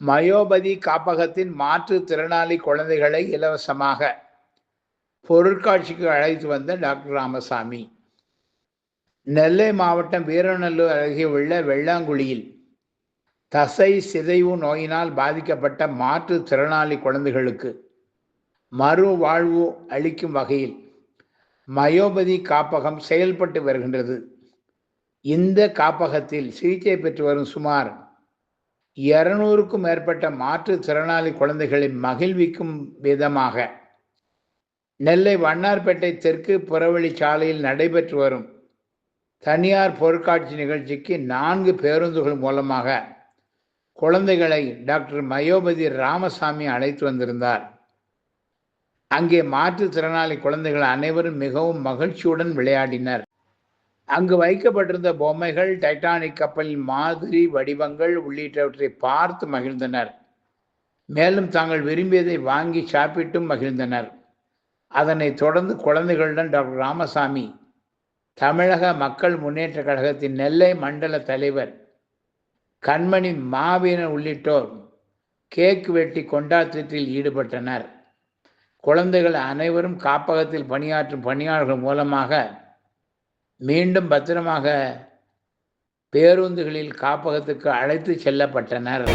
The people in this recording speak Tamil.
மயோபதி காப்பகத்தின் மாற்றுத்திறனாளி குழந்தைகளை இலவசமாக பொருட்காட்சிக்கு அழைத்து வந்த டாக்டர் ராமசாமி. நெல்லை மாவட்டம் வீரநல்லூர் அருகே உள்ள வெள்ளாங்குழியில் தசை சிதைவு நோயினால் பாதிக்கப்பட்ட மாற்றுத்திறனாளி குழந்தைகளுக்கு மறுவாழ்வு அளிக்கும் வகையில் மயோபதி காப்பகம் செயல்பட்டு வருகின்றது. இந்த காப்பகத்தில் சிகிச்சை பெற்று வரும் சுமார் 200க்கும் மேற்பட்ட மாற்றுத்திறனாளி குழந்தைகளை மகிழ்விக்கும் விதமாக நெல்லை வண்ணார்பேட்டை தெற்கு புறவழி சாலையில் நடைபெற்று வரும் தனியார் பொருட்காட்சி நிகழ்ச்சிக்கு 4 பேருந்துகள் மூலமாக குழந்தைகளை டாக்டர் மயோபதி ராமசாமி அழைத்து வந்திருந்தார். அங்கே மாற்றுத்திறனாளி குழந்தைகள் அனைவரும் மிகவும் மகிழ்ச்சியுடன் விளையாடினர். அங்கு வைக்கப்பட்டிருந்த பொம்மைகள், டைட்டானிக் கப்பலின் மாதிரி வடிவங்கள் உள்ளிட்டவற்றை பார்த்து மகிழ்ந்தனர். மேலும் தாங்கள் விரும்பியதை வாங்கி சாப்பிட்டும் மகிழ்ந்தனர். அதனைத் தொடர்ந்து குழந்தைகளுடன் டாக்டர் ராமசாமி தமிழக மக்கள் முன்னேற்ற கழகத்தின் நெல்லை மண்டல தலைவர் கண்மணி மாவீரன் உள்ளிட்டோர் கேக் வெட்டி கொண்டாட்டத்தில் ஈடுபட்டனர். குழந்தைகள் அனைவரும் காப்பகத்தில் பணியாற்றும் பணியாளர்கள் மூலமாக மீண்டும் பத்திரமாக பேருந்துகளில் காப்பகத்துக்கு அழைத்து செல்லப்பட்டனர்.